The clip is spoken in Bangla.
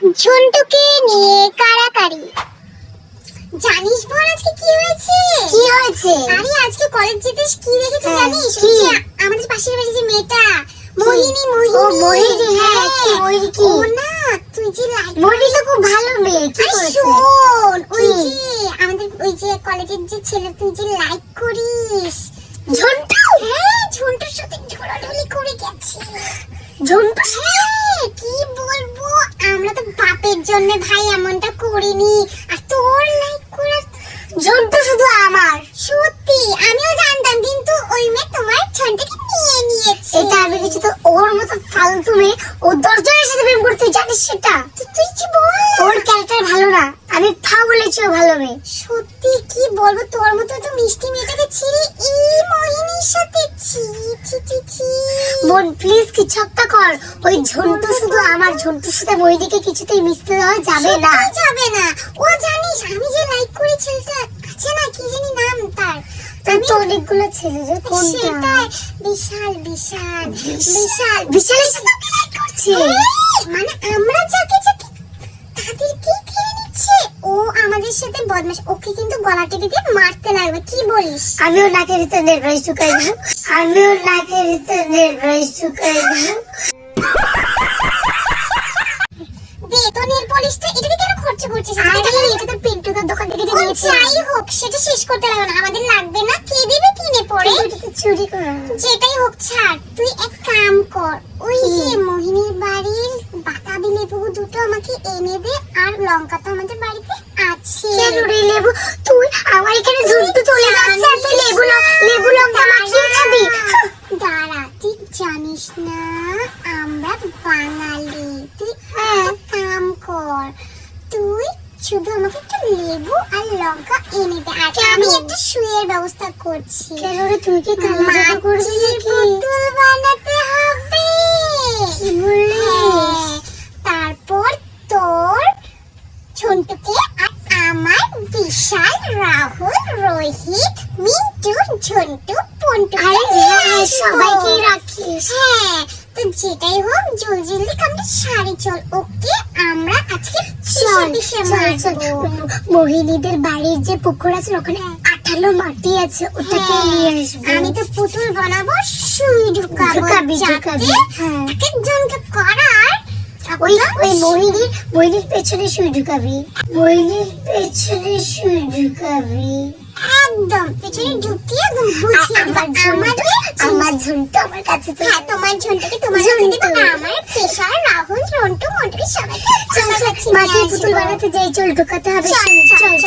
ঝন্টুকে নিয়ে কাড়াকাড়ি। জানিস বল আজকে কি হয়েছে? কি হয়েছে? আরে আজকে কলেজ যেতে কি দেখেছি জানিস? ওই যে আমাদের পাশের বাড়ির যে মেয়েটা মোহিনী। ও মোহিনী, হ্যাঁ কি মোহিনী কি? ও না তুই যে লাইক মোহিনী তো খুব ভালো মেয়ে, কি করেছে? শোন ওই যে আমাদের ওই যে কলেজের যে ছেলে তুই যে লাইক করিস ঝন্টু, হ্যাঁ ঝন্টুর সাথে ঢোলাঢুলি করে গেছে। ঝন্টু হ্যাঁ কি বলবো, আমরা তো বাপের জন্য ভাই এমনটা করিনি, আর তোর লাইক করার ঝন্টু শুধু আমার। সত্যি আমিও জানতাম, কিন্তু ওই মেয়ে তোমার ঝন্টুকে নিয়ে নিয়েছে। এটা আমি কিছু তো ওর মতো ফালতু মেয়ে, ও 10 জনের সাথে প্রেম করতে, জানিস সেটা? তুই কি বল? ওর ক্যারেক্টার ভালো না, আমি ফাও বলেছি ও ভালো মেয়ে। সত্যি কি বলবো, তোর মতো তো মিষ্টি মেয়েটাকে ছেড়ে এই মোহিনীর সাথে ছি ছি ছি ছি। বোন প্লিজ কিছু একটা কর, ওই ঝন্টু শুধু আমার, ঝন্টুর সাথে মোহিনীকে কিছুতেই মিশতে দেওয়া যাবে না। সত্যি যাবে না। ও জানিস আমি যে লাইক করি ছেলেটা আছে না, কি জানি নাম তার, তার তো অনেকগুলো ছেলে, যে কোনটা? সেটাই বিশাল বিশাল বিশাল বিশালের সাথে লাইক করছে, মানে আমরা যাকে যাকে তাদেরকে ঘিরে নিচ্ছে। ও আমাদের সাথে বদমাশ, ওকে কিন্তু গলা টিপে দিয়ে মারতে লাগবে, কি বলিস? আমিও নাকের ভিতরে নেট ব্রাশ ঢুকাই দেবো, আমিও নাকের ভিতরে নেট ব্রাশ ঢুকাই দেবো। দে তো নেল পলিশটা, এটাকে কেন খরচ করছিস? এটা তো পিন্টুদার দোকান থেকে ও নিয়েছি। যাই হোক সেটা শেষ করতে লাগবে না, আমাদের লাগবে না, কে দিবে কিনে পড়ে? এটা তো চুরি করা। যেটাই হোক ছাড়, তুই এক কাম কর, ওই যে মোহিনীর বাড়ির বাতাবি লেবু দুটো আমাকে এনে দে, আর লঙ্কা তো আমাদের বাড়িতে আছে। কেন রে লেবু? তুই আমার এখানে ঝন্টু চলে যাচ্ছে আর তুই লেবু লঙ্কা মাখিয়ে খাবি? দাঁড়া, তুই জানিস না আমরা বাঙালি। তুই কাম কর, তুই শুধু আমাকে একটু লেবু আর লঙ্কা এনে দে, আর আমি একটা শুয়ের ব্যবস্থা করছি। কেন রে, তুই কি কালা জাদু করবি মাটির নাকি? পুতুল বানাতে হবে। কি বললি? হ্যাঁ, তারপর তোর ঝন্টুকে আর আমার বিশাল, রাহুল, রোহিত, মিন্টু, ঝন্টু, পন্টু, আরে হ্যাঁ, সবাইকে রাখিস। হ্যাঁ তো যেটাই হোক জলদি আমরা সারি চল। ওকে আমরা আজকে পিষে মারবো। মোহিনীদের বাড়ির যে পুকুর আছে ওখানে আঠালো মাটি আছে, ওটাকে নিয়ে আসবো। আমি তো পুতুল বানাবো, সুই ঢুকাবো ঢুকাবি। হ্যাঁ, এক একজনকে করার ওই মোহিনীর পেছনে সুই ঢুকাবি, মোহিনীর পেছনে সুই ঢুকাবি, একদম পেছনে ঢুকিয়ে একদম বুঝিয়ে আমার ঝন্টু আমার কাছে। হ্যাঁ তোমার ঝন্টুকে তোমার কাছে দেবো, আমার পেশার, রাহুল, রন্টু, মন্টুকে সবাইকে মাটির পুতুল বানাতে যাই, চল ঢুকাতে হবে। চল।